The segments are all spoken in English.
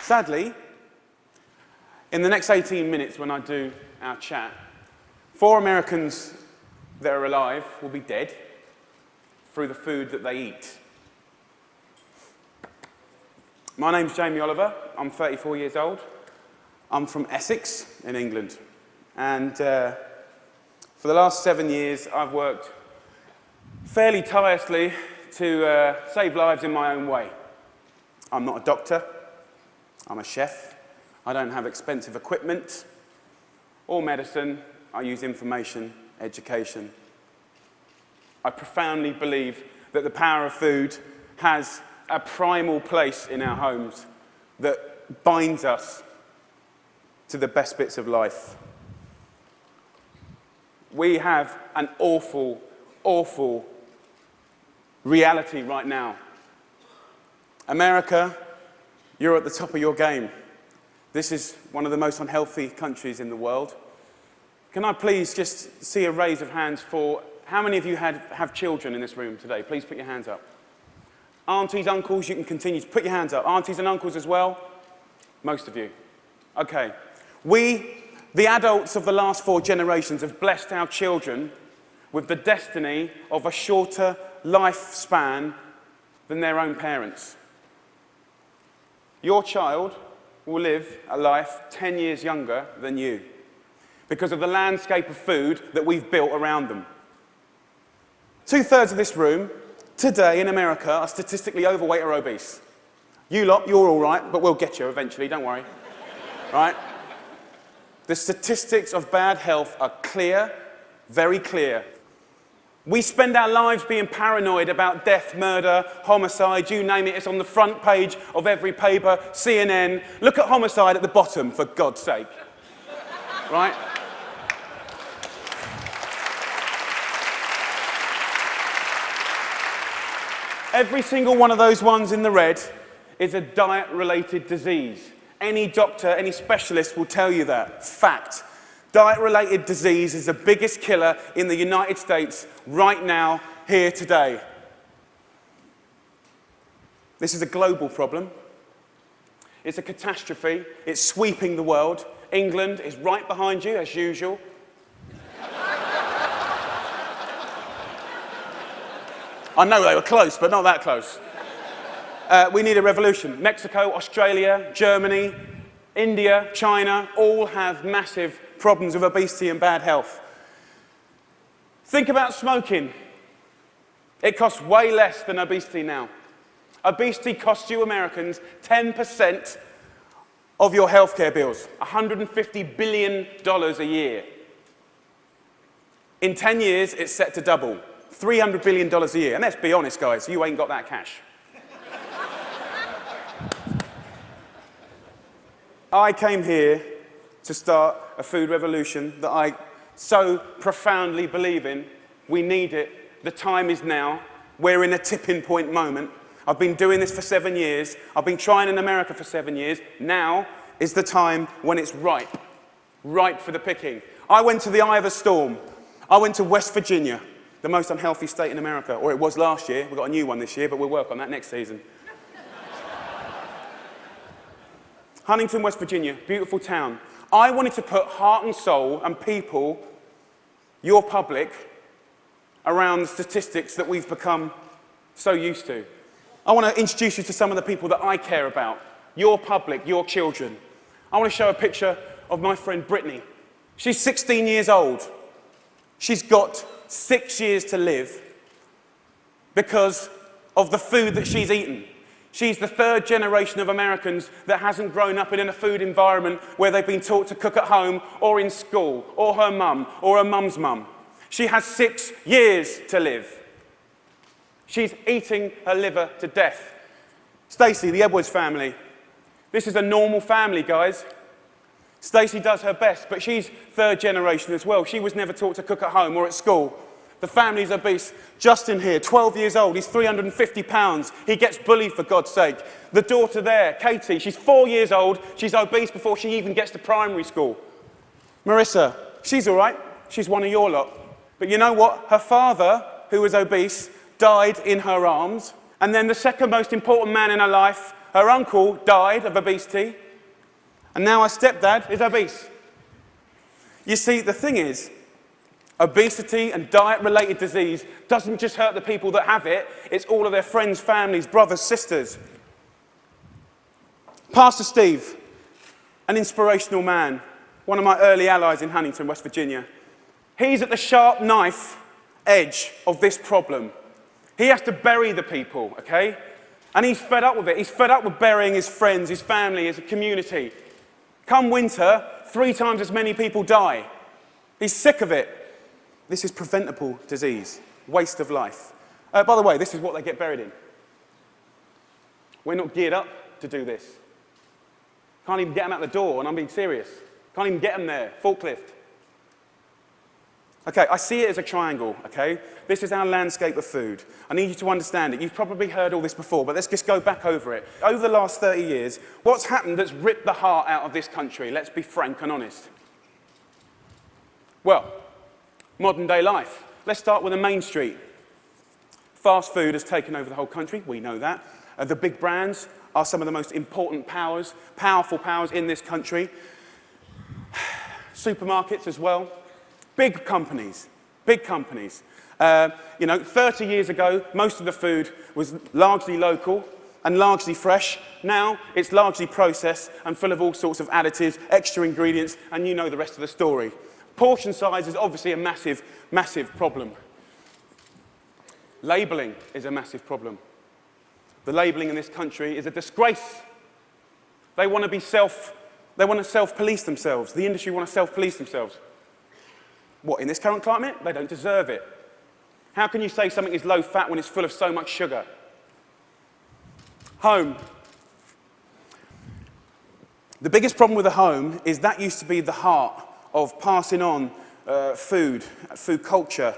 Sadly, in the next 18 minutes when I do our chat, 4 Americans that are alive will be dead through the food that they eat. My name's Jamie Oliver. I'm 34 years old. I'm from Essex in England. And for the last 7 years, I've worked fairly tirelessly to save lives in my own way. I'm not a doctor. I'm a chef. I don't have expensive equipment or medicine. I use information, education. I profoundly believe that the power of food has a primal place in our homes that binds us to the best bits of life. We have an awful, awful reality right now. America, you're at the top of your game. This is one of the most unhealthy countries in the world. Can I please just see a raise of hands for how many of you have children in this room today? Please put your hands up. Aunties, uncles, you can continue to put your hands up. Aunties and uncles as well? Most of you. Okay. We, the adults of the last 4 generations, have blessed our children with the destiny of a shorter lifespan than their own parents. Your child will live a life 10 years younger than you because of the landscape of food that we've built around them. 2/3 of this room today in America are statistically overweight or obese. You lot, you're all right, but we'll get you eventually, don't worry. Right? The statistics of bad health are clear, very clear. We spend our lives being paranoid about death, murder, homicide, you name it. It's on the front page of every paper, CNN. Look at homicide at the bottom, for God's sake. Right? Every single one of those ones in the red is a diet-related disease. Any doctor, any specialist will tell you that. Fact. Diet-related disease is the biggest killer in the United States right now, here today. This is a global problem. It's a catastrophe. It's sweeping the world. England is right behind you, as usual. I know they were close, but not that close. We need a revolution. Mexico, Australia, Germany, India, China, all have massive problems with obesity and bad health. Think about smoking. It costs way less than obesity now. Obesity costs you Americans 10% of your healthcare bills, $150 billion a year. In 10 years, it's set to double, $300 billion a year. And let's be honest, guys, you ain't got that cash. I came here to start a food revolution that I so profoundly believe in. We need it. The time is now. We're in a tipping point moment. I've been doing this for 7 years. I've been trying in America for 7 years. Now is the time when it's ripe. Ripe for the picking. I went to the eye of a storm. I went to West Virginia, the most unhealthy state in America. Or it was last year. We've got a new one this year, but we'll work on that next season. Huntington, West Virginia, beautiful town. I wanted to put heart and soul and people, your public, around the statistics that we've become so used to. I want to introduce you to some of the people that I care about, your public, your children. I want to show a picture of my friend Brittany. She's 16 years old. She's got 6 years to live because of the food that she's eaten. She's the 3rd generation of Americans that hasn't grown up in a food environment where they've been taught to cook at home or in school, or her mum, or her mum's mum. She has 6 years to live. She's eating her liver to death. Stacey, the Edwards family. This is a normal family, guys. Stacey does her best, but she's 3rd generation as well. She was never taught to cook at home or at school. The family's obese. Justin here, 12 years old, he's 350 pounds. He gets bullied, for God's sake. The daughter there, Katie, she's 4 years old. She's obese before she even gets to primary school. Marissa, she's all right. She's one of your lot. But you know what? Her father, who was obese, died in her arms. And then the second most important man in her life Her uncle died of obesity, and now her stepdad is obese. You see, the thing is, obesity and diet-related disease doesn't just hurt the people that have it, it's all of their friends, families, brothers, sisters. Pastor Steve, an inspirational man, one of my early allies in Huntington, West Virginia. He's at the sharp knife edge of this problem. He has to bury the people, okay? And he's fed up with it. He's fed up with burying his friends, his family, his community. Come winter, 3 times as many people die. He's sick of it. This is preventable disease, waste of life. By the way, this is what they get buried in. We're not geared up to do this. Can't even get them out the door, and I'm being serious. Can't even get them there, forklift. Okay, I see it as a triangle, okay? This is our landscape of food. I need you to understand it. You've probably heard all this before, but let's just go back over it. Over the last 30 years, what's happened that's ripped the heart out of this country? Let's be frank and honest. Well, modern day life. Let's start with the main street. Fast food has taken over the whole country, we know that. The big brands are some of the most important powers, powerful powers in this country. Supermarkets as well. Big companies, big companies. 30 years ago, most of the food was largely local and largely fresh. Now, it's largely processed and full of all sorts of additives, extra ingredients, and you know the rest of the story. Portion size is obviously a massive, massive problem. Labelling is a massive problem. The labelling in this country is a disgrace. They want to self-police themselves. The industry want to self-police themselves. What, in this current climate? They don't deserve it. How can you say something is low fat when it's full of so much sugar? Home. The biggest problem with the home is that used to be the heart of passing on food culture,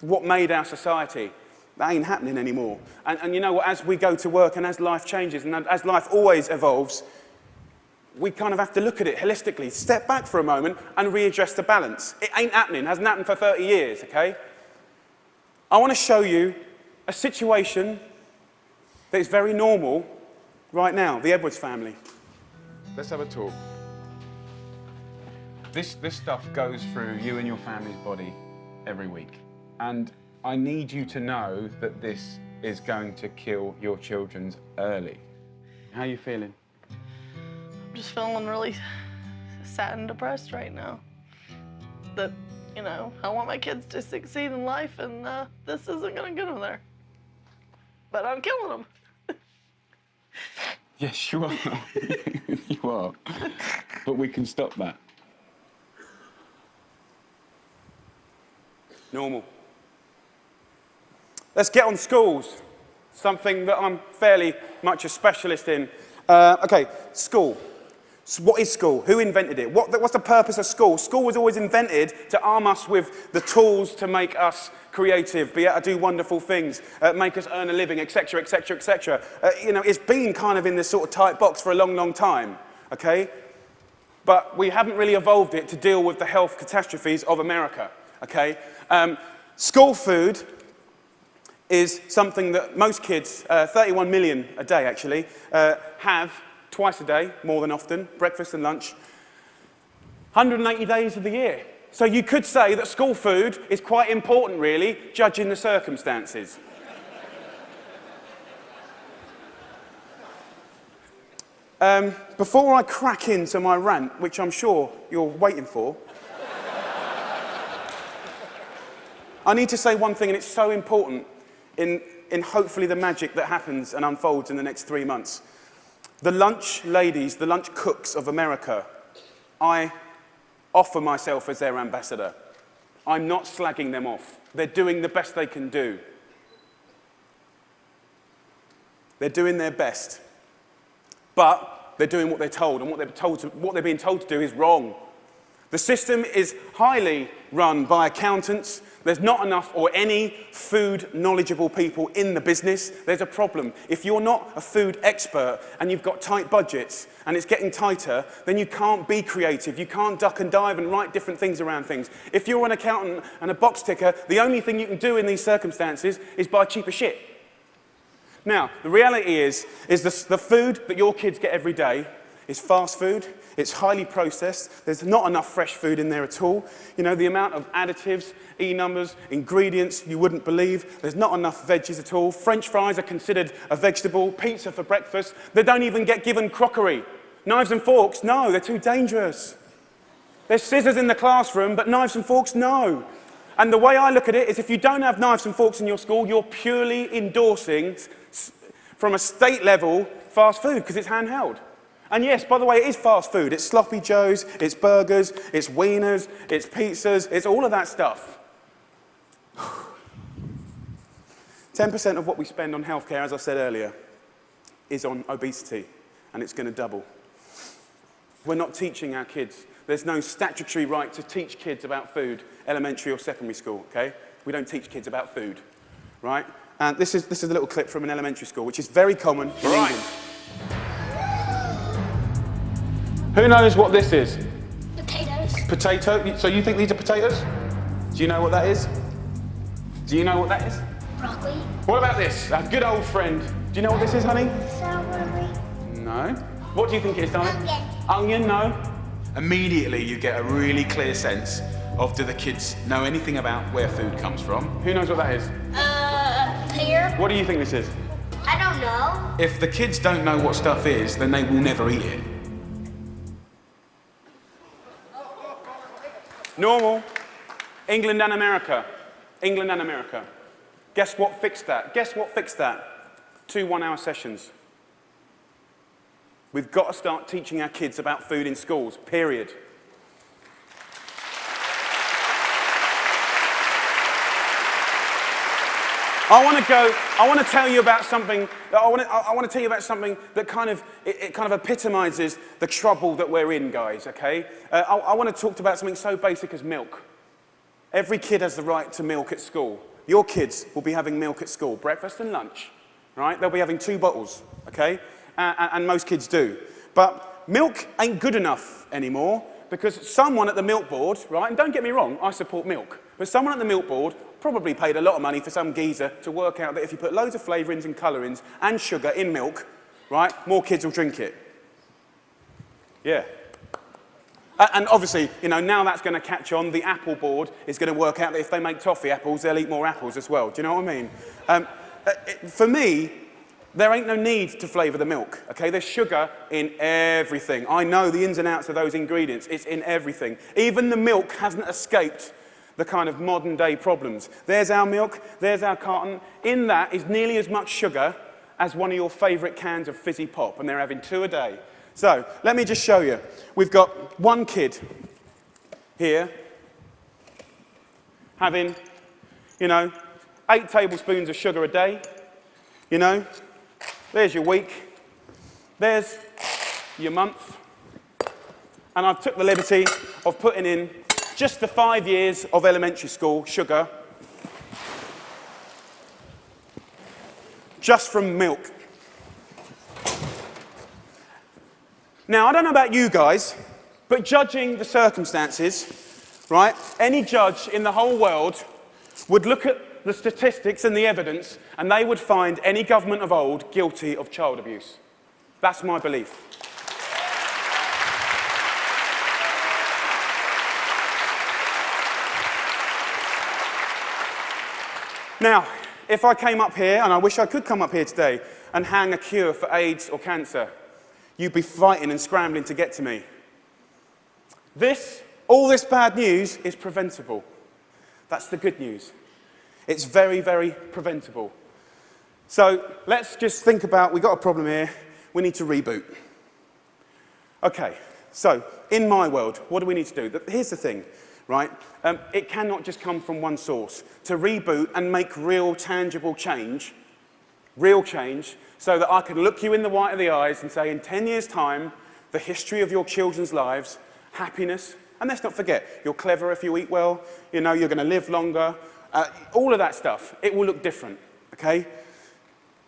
what made our society. That ain't happening anymore. And you know what, as we go to work and as life changes and as life always evolves, we kind of have to look at it holistically, step back for a moment and readdress the balance. It ain't happening, hasn't happened for 30 years, okay? I want to show you a situation that is very normal right now, the Edwards family. Let's have a talk. This stuff goes through you and your family's body every week. And I need you to know that this is going to kill your children early. How are you feeling? I'm just feeling really sad and depressed right now. That, I want my kids to succeed in life, and this isn't gonna get them there. But I'm killing them. Yes, you are. You are. But we can stop that. Normal. Let's get on schools, something that I'm fairly much a specialist in. Okay, school. So what is school? Who invented it? What's the purpose of school? School was always invented to arm us with the tools to make us creative, be able to do wonderful things, make us earn a living, etc., etc., etc. It's been kind of in this sort of tight box for a long, long time, okay? But we haven't really evolved it to deal with the health catastrophes of America, okay? School food is something that most kids, 31 million a day actually, have twice a day, more than often, breakfast and lunch, 180 days of the year. So you could say that school food is quite important, really, judging the circumstances. Before I crack into my rant, which I'm sure you're waiting for, I need to say one thing, and it's so important in hopefully the magic that happens and unfolds in the next 3 months. The lunch ladies, the lunch cooks of America, I offer myself as their ambassador. I'm not slagging them off. They're doing the best they can do. They're doing their best. But they're doing what they're told, and what they're being told to do is wrong. The system is highly run by accountants. There's not enough or any food knowledgeable people in the business. There's a problem. If you're not a food expert and you've got tight budgets and it's getting tighter, then you can't be creative. You can't duck and dive and write different things around things. If you're an accountant and a box ticker, the only thing you can do in these circumstances is buy cheaper shit. Now, the reality is the food that your kids get every day is fast food. It's highly processed. There's not enough fresh food in there at all. You know, the amount of additives, E-numbers, ingredients you wouldn't believe. There's not enough veggies at all. French fries are considered a vegetable. Pizza for breakfast. They don't even get given crockery. Knives and forks, no, they're too dangerous. There's scissors in the classroom, but knives and forks, no. And the way I look at it is if you don't have knives and forks in your school, you're purely endorsing, from a state level, fast food, because it's handheld. And yes, by the way, it is fast food. It's sloppy joes, it's burgers, it's wieners, it's pizzas, it's all of that stuff. 10% of what we spend on healthcare, as I said earlier, is on obesity, and it's going to double. We're not teaching our kids. There's no statutory right to teach kids about food, elementary or secondary school, okay? We don't teach kids about food, right? And this is a little clip from an elementary school, which is very common in England. Who knows what this is? Potatoes. Potato? So you think these are potatoes? Do you know what that is? Do you know what that is? Broccoli. What about this? Our good old friend. Do you know what this is, honey? Celery. No. What do you think it is, darling? Onion. Onion, no. Immediately you get a really clear sense of, do the kids know anything about where food comes from? Who knows what that is? Pear. What do you think this is? I don't know. If the kids don't know what stuff is, then they will never eat it. Normal. England and America. England and America. Guess what fixed that? Guess what fixed that? 2 one-hour sessions. We've got to start teaching our kids about food in schools, period. I want to tell you about something that kind of epitomizes the trouble that we're in, guys, okay? I want to talk about something so basic as milk. Every kid has the right to milk at school. Your kids will be having milk at school, breakfast and lunch, right? They'll be having 2 bottles, okay? And most kids do. But milk ain't good enough anymore because someone at the milk board, right, and don't get me wrong, I support milk, but someone at the milk board probably paid a lot of money for some geezer to work out that if you put loads of flavourings and colourings and sugar in milk, right, more kids will drink it. Yeah. And obviously, you know, now that's going to catch on. The Apple board is going to work out that if they make toffee apples, they'll eat more apples as well. Do you know what I mean? For me, there ain't no need to flavour the milk, okay? There's sugar in everything. I know the ins and outs of those ingredients. It's in everything. Even the milk hasn't escaped the kind of modern day problems. There's our milk, there's our carton. In that is nearly as much sugar as one of your favourite cans of fizzy pop, and they're having 2 a day. So, let me just show you. We've got one kid here having, you know, 8 tablespoons of sugar a day, you know. There's your week. There's your month. And I've took the liberty of putting in just the 5 years of elementary school sugar just from milk. Now, I don't know about you guys, but judging the circumstances, right, any judge in the whole world would look at the statistics and the evidence, and they would find any government of old guilty of child abuse. That's my belief. Now, if I came up here, and I wish I could come up here today, and hang a cure for AIDS or cancer, you'd be fighting and scrambling to get to me. All this bad news is preventable. That's the good news. It's very, very preventable. So let's just think about, we've got a problem here, we need to reboot. Okay, so in my world, what do we need to do? Here's the thing, right? It cannot just come from one source. To reboot and make real, tangible change, so that I can look you in the white of the eyes and say, in 10 years' time, the history of your children's lives, happiness, and let's not forget, you're clever if you eat well, you know, you're going to live longer, all of that stuff, it will look different, okay?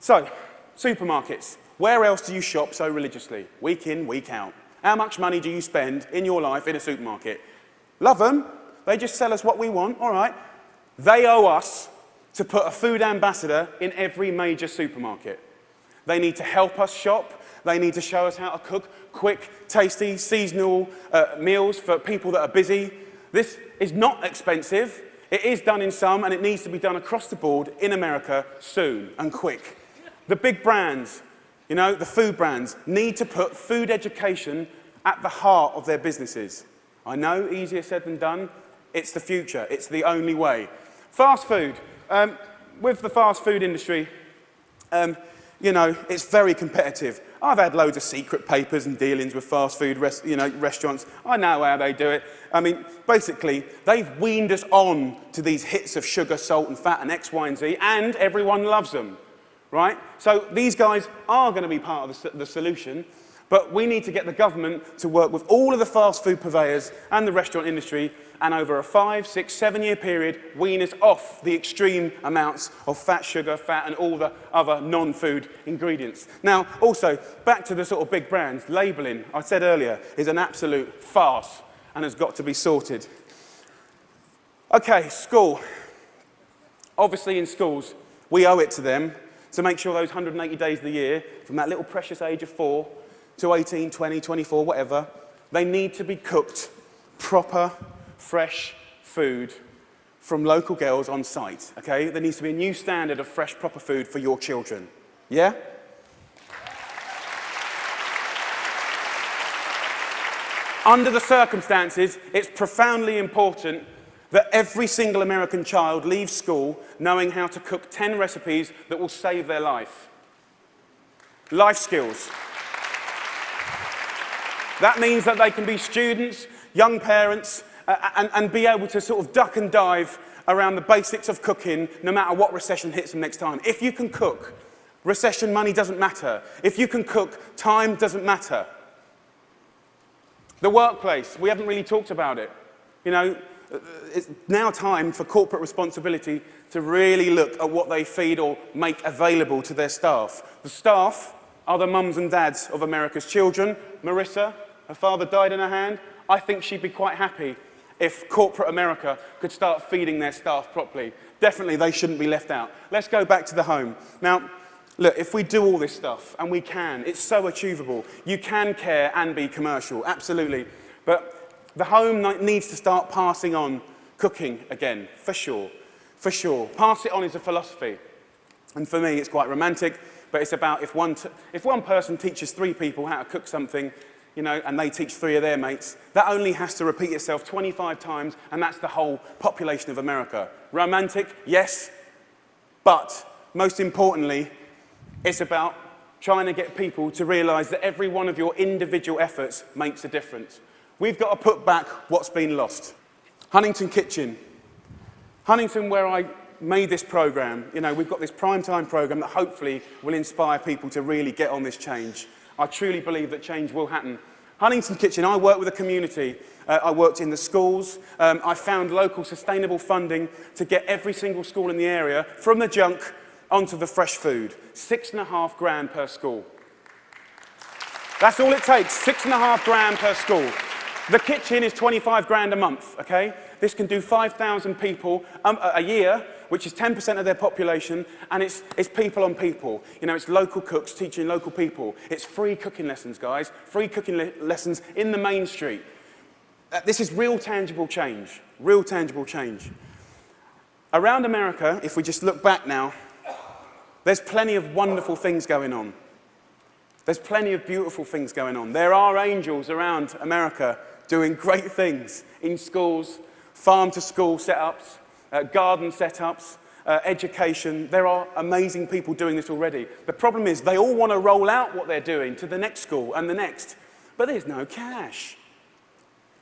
So, supermarkets. Where else do you shop so religiously? Week in, week out. How much money do you spend in your life in a supermarket? Love them. They just sell us what we want, all right. They owe us to put a food ambassador in every major supermarket. They need to help us shop. They need to show us how to cook quick, tasty, seasonal meals for people that are busy. This is not expensive. It is done in some, and it needs to be done across the board in America soon and quick. The big brands, you know, the food brands, need to put food education at the heart of their businesses. I know, easier said than done. It's the future. It's the only way. Fast food. With the fast food industry, you know, it's very competitive. I've had loads of secret papers and dealings with fast food restaurants. I know how they do it. I mean, basically, they've weaned us on to these hits of sugar, salt, and fat, and X, Y, and Z, and everyone loves them, right? So these guys are going to be part of the solution, but we need to get the government to work with all of the fast food purveyors and the restaurant industry, and over a 5, 6, 7-year period, wean us off the extreme amounts of fat, sugar, fat, and all the other non-food ingredients. Now, also, back to the sort of big brands, labelling, I said earlier, is an absolute farce and has got to be sorted. Okay, school. Obviously, in schools, we owe it to them to make sure those 180 days of the year, from that little precious age of 4 to 18, 20, 24, whatever, they need to be cooked proper, fresh food from local girls on site, okay? There needs to be a new standard of fresh, proper food for your children. Yeah? Under the circumstances, it's profoundly important that every single American child leaves school knowing how to cook 10 recipes that will save their life. Life skills. That means that they can be students, young parents, and be able to sort of duck and dive around the basics of cooking no matter what recession hits them next time. If you can cook, recession money doesn't matter. If you can cook, time doesn't matter. The workplace, we haven't really talked about it. You know, it's now time for corporate responsibility to really look at what they feed or make available to their staff. The staff are the mums and dads of America's children. Marissa, her father died in her hand. I think she'd be quite happy if corporate America could start feeding their staff properly. Definitely, they shouldn't be left out. Let's go back to the home. Now, look, if we do all this stuff, and we can, it's so achievable. You can care and be commercial, absolutely. But the home needs to start passing on cooking again, for sure. For sure. Pass it on is a philosophy. And for me, it's quite romantic, but it's about if one person teaches 3 people how to cook something, you know, and they teach 3 of their mates, that only has to repeat itself 25 times, and that's the whole population of America. Romantic, yes, but most importantly, it's about trying to get people to realise that every one of your individual efforts makes a difference. We've got to put back what's been lost. Huntington Kitchen. Huntington, where I made this programme, you know, we've got this primetime programme that hopefully will inspire people to really get on this change. I truly believe that change will happen. Huntington Kitchen, I work with a community. I worked in the schools. I found local sustainable funding to get every single school in the area from the junk onto the fresh food. $6.5 grand per school. That's all it takes, $6.5 grand per school. The kitchen is 25 grand a month, okay? This can do 5,000 people a year, which is 10% of their population, and it's people on people. You know, it's local cooks teaching local people. It's free cooking lessons, guys. Free cooking lessons in the main street. This is real tangible change. Real tangible change. Around America, if we just look back now, there's plenty of wonderful things going on. There's plenty of beautiful things going on. There are angels around America doing great things in schools, farm-to-school setups, garden setups, education. There are amazing people doing this already. The problem is they all want to roll out what they're doing to the next school and the next, but there's no cash.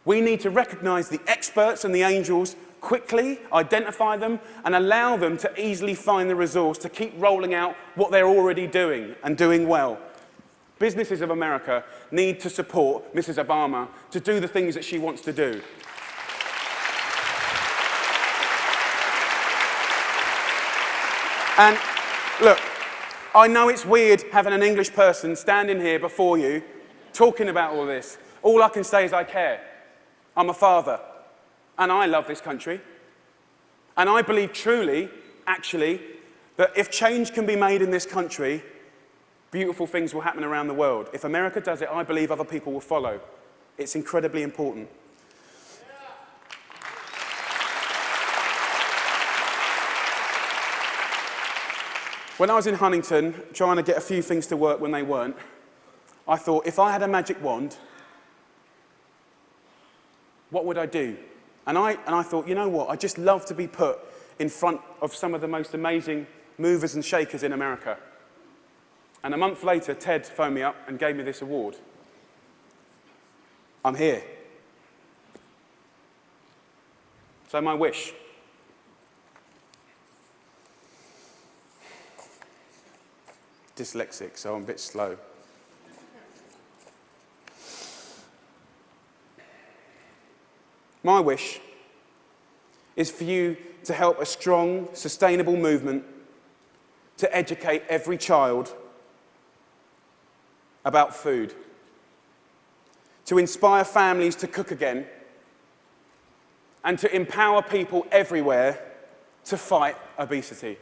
We need to recognize the experts and the angels quickly, identify them, and allow them to easily find the resource to keep rolling out what they're already doing and doing well. Businesses of America need to support Mrs. Obama to do the things that she wants to do. And look, I know it's weird having an English person standing here before you talking about all this. All I can say is I care. I'm a father, and I love this country. And I believe truly, actually, that if change can be made in this country, beautiful things will happen around the world. If America does it, I believe other people will follow. It's incredibly important. When I was in Huntington, trying to get a few things to work when they weren't, I thought, if I had a magic wand, what would I do? And I thought, you know what, I'd just love to be put in front of some of the most amazing movers and shakers in America. And a month later, Ted phoned me up and gave me this award. I'm here. So my wish. Dyslexic, so I'm a bit slow. My wish is for you to help a strong, sustainable movement to educate every child about food, to inspire families to cook again, and to empower people everywhere to fight obesity.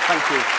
Thank you.